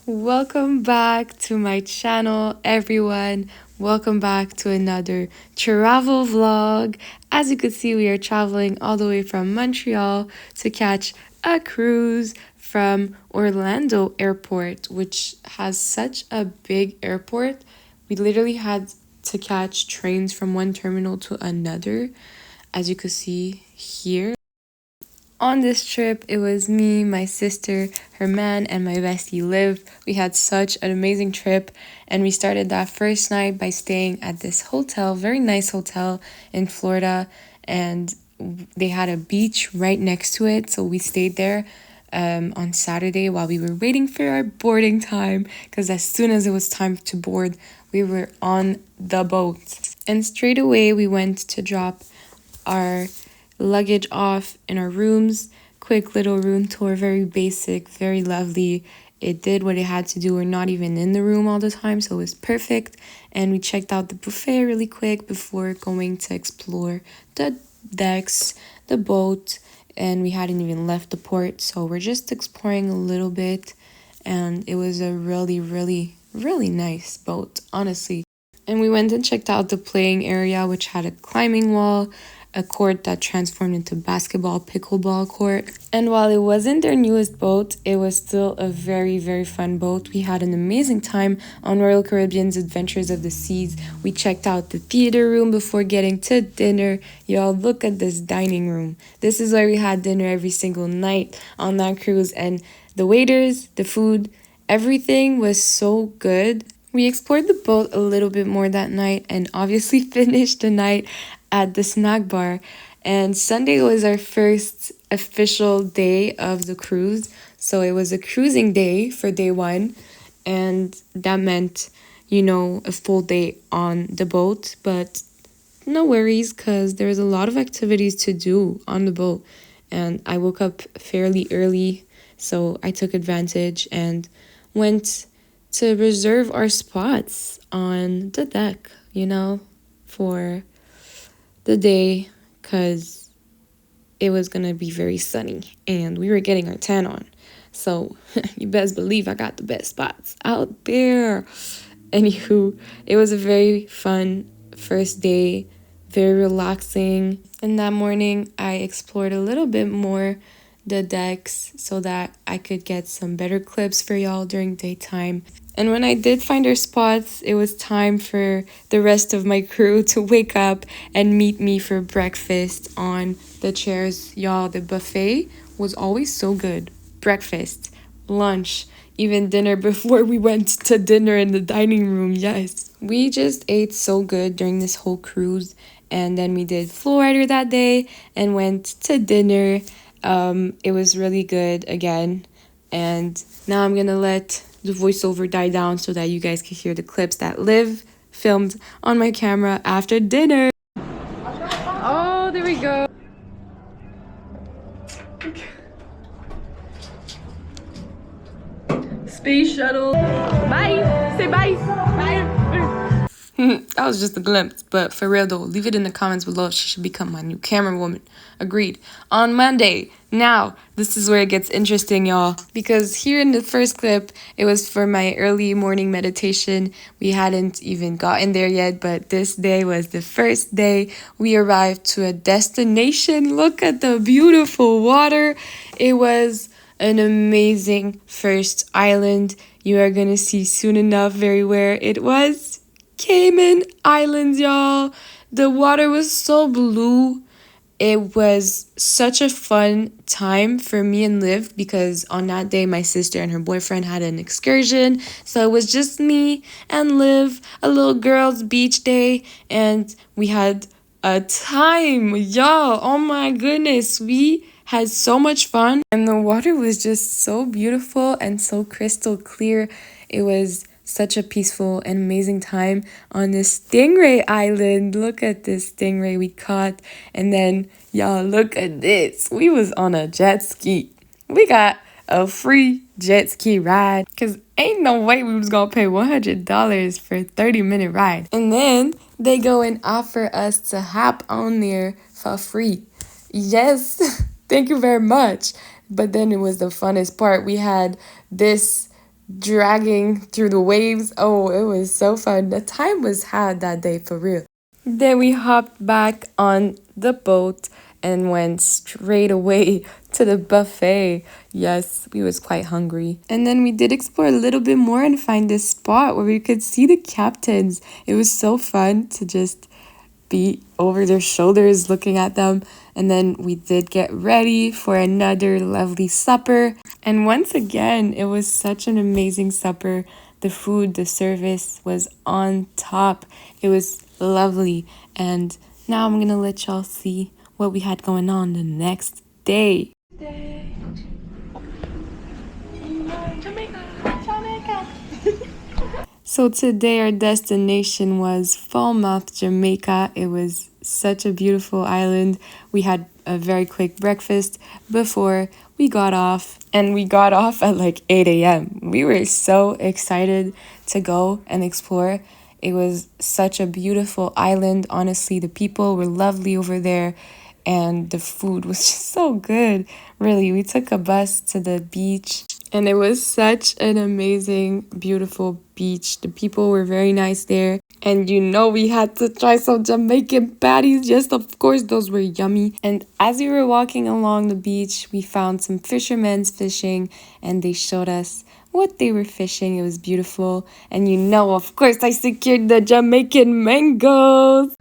Welcome back to my channel, everyone. Welcome back to another travel vlog. As you can see, we are traveling all the way from Montreal to catch a cruise from Orlando Airport, which has such a big airport. We literally had to catch trains from one terminal to another, as you can see here. On this trip, it was me, my sister, her man, and my bestie Liv. We had such an amazing trip, and we started that first night by staying at this hotel, very nice hotel in Florida, and they had a beach right next to it, so we stayed there on Saturday while we were waiting for our boarding time, because as soon as it was time to board, we were on the boat. And straight away, we went to drop our luggage off in our rooms. Quick little room tour, very basic, very lovely. It did what it had to do. We're not even in the room all the time, so it was perfect. And we checked out the buffet really quick before going to explore the decks, the boat, and we hadn't even left the port, so we're just exploring a little bit. And it was a really, really, really nice boat, honestly. And we went and checked out the playing area, which had a climbing wall, a court that transformed into basketball pickleball court. And while it wasn't their newest boat, it was still a very, very fun boat. We had an amazing time on Royal Caribbean's Adventures of the Seas. We checked out the theater room before getting to dinner. Y'all, look at this dining room. This is where we had dinner every single night on that cruise, and the waiters, the food, everything was so good. We explored the boat a little bit more that night and obviously finished the night at the snack bar. And Sunday was our first official day of the cruise. So it was a cruising day for day one. And that meant, a full day on the boat. But no worries, because there's a lot of activities to do on the boat. And I woke up fairly early, so I took advantage and went to reserve our spots on the deck, for the day, because it was going to be very sunny and we were getting our tan on. So you best believe I got the best spots out there. Anywho, it was a very fun first day, very relaxing. And that morning, I explored a little bit more the decks so that I could get some better clips for y'all during daytime. And when I did find our spots, it was time for the rest of my crew to wake up and meet me for breakfast on the chairs. Y'all, the buffet was always so good. Breakfast, lunch, even dinner before we went to dinner in the dining room. Yes, we just ate so good during this whole cruise. And then we did Flowrider that day and went to dinner. It was really good again. And now I'm gonna let the voiceover die down so that you guys can hear the clips that Liv filmed on my camera after dinner. Oh, there we go. Space shuttle. Bye. Say bye. Bye. That was just a glimpse, but for real though, leave it in the comments below if she should become my new camera woman. Agreed. On Monday. Now, this is where it gets interesting, y'all. Because here in the first clip, it was for my early morning meditation. We hadn't even gotten there yet, but this day was the first day we arrived to a destination. Look at the beautiful water. It was an amazing first island. You are gonna see soon enough very where it was. Cayman Islands, y'all. The water was so blue. It was such a fun time for me and Liv because on that day my sister and her boyfriend had an excursion. So it was just me and Liv, a little girls' beach day, and we had a time, y'all. Oh my goodness, we had so much fun and the water was just so beautiful and so crystal clear. It was such a peaceful and amazing time on this stingray island. Look at this stingray we caught. And then y'all, look at this. We was on a jet ski. We got a free jet ski ride because ain't no way we was gonna pay $100 for a 30-minute ride. And then they go and offer us to hop on there for free. Yes, thank you very much. But then it was the funnest part. We had this dragging through the waves. Oh, it was so fun. The time was had that day for real. Then we hopped back on the boat and went straight away to the buffet. Yes, we was quite hungry. And then we did explore a little bit more and find this spot where we could see the captains. It was so fun to just be over their shoulders looking at them. And then we did get ready for another lovely supper. And once again, it was such an amazing supper. The food, the service was on top. It was lovely. And now I'm gonna let y'all see what we had going on the next day. So today our destination was Falmouth, Jamaica. It was such a beautiful island. We had a very quick breakfast before we got off, and we got off at like 8 a.m. We were so excited to go and explore. It was such a beautiful island. Honestly, the people were lovely over there, and the food was just so good. Really, we took a bus to the beach, and it was such an amazing, beautiful beach. The people were very nice there. And you know we had to try some Jamaican patties. Yes, of course, those were yummy. And as we were walking along the beach, we found some fishermen fishing, and they showed us what they were fishing. It was beautiful. And you know, of course, I secured the Jamaican mangoes.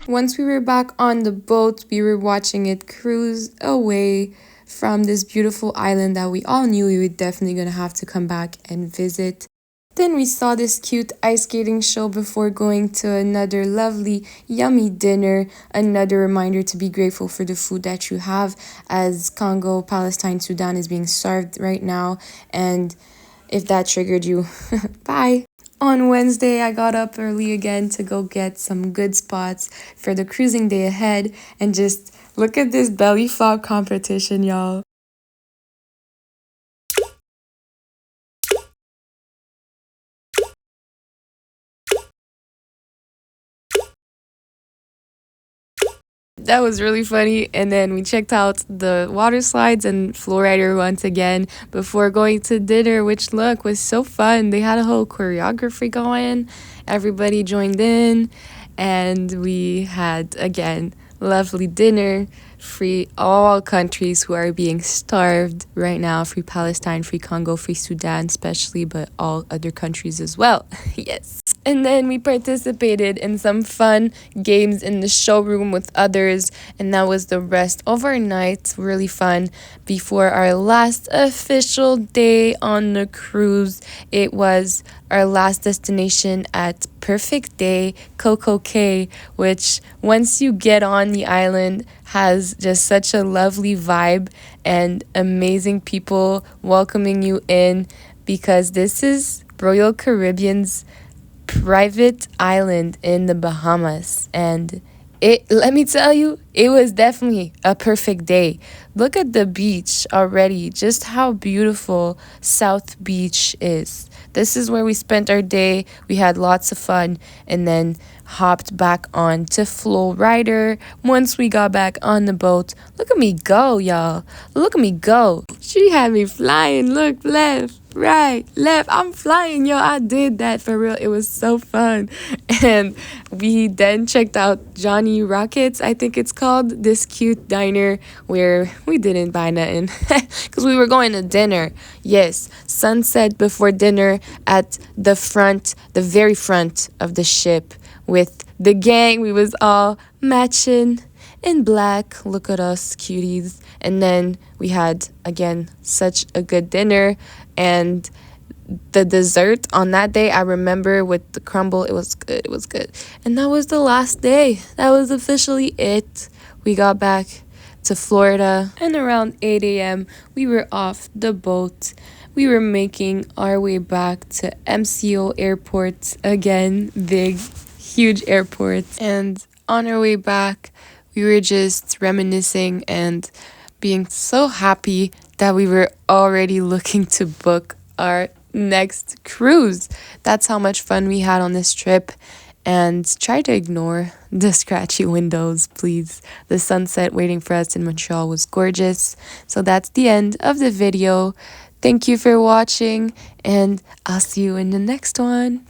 Once we were back on the boat, we were watching it cruise away from this beautiful island that we all knew we were definitely going to have to come back and visit. Then we saw this cute ice skating show before going to another lovely, yummy dinner. Another reminder to be grateful for the food that you have, as Congo, Palestine, Sudan is being served right now. And if that triggered you, bye. On Wednesday, I got up early again to go get some good spots for the cruising day ahead, and just look at this belly flop competition, y'all. That was really funny. And then we checked out the water slides and Flowrider once again before going to dinner, which look was so fun. They had a whole choreography going. Everybody joined in, and we had again lovely dinner. Free all countries who are being starved right now. Free Palestine, free Congo, free Sudan especially, but all other countries as well. Yes. And then we participated in some fun games in the showroom with others, and that was the rest of our night. Really fun. Before our last official day on the cruise, it was our last destination at Perfect Day, Coco Cay, which once you get on the island has just such a lovely vibe and amazing people welcoming you in, because this is Royal Caribbean's private island in the Bahamas. And let me tell you, it was definitely a perfect day. Look at the beach already, just how beautiful South Beach is. This is where we spent our day. We had lots of fun, and then hopped back on to Flow Rider. Once we got back on the boat, look at me go, y'all. Look at me go. She had me flying. Look, left, right, left. I'm flying, yo. I did that for real. It was so fun. And we then checked out Johnny Rockets, I think it's called, this cute diner where we didn't buy nothing because we were going to dinner. Yes, sunset before dinner at the front, the very front of the ship with the gang. We was all matching in black. Look at us, cuties. And then we had, again, such a good dinner. And the dessert on that day, I remember with the crumble, it was good. It was good. And that was the last day. That was officially it. We got back to Florida, and around 8 a.m., we were off the boat. We were making our way back to MCO Airport again, big, huge airport. And on our way back, we were just reminiscing and being so happy that we were already looking to book our next cruise. That's how much fun we had on this trip. and try to ignore the scratchy windows, please. The sunset waiting for us in Montreal was gorgeous. So that's the end of the video. Thank you for watching, and I'll see you in the next one.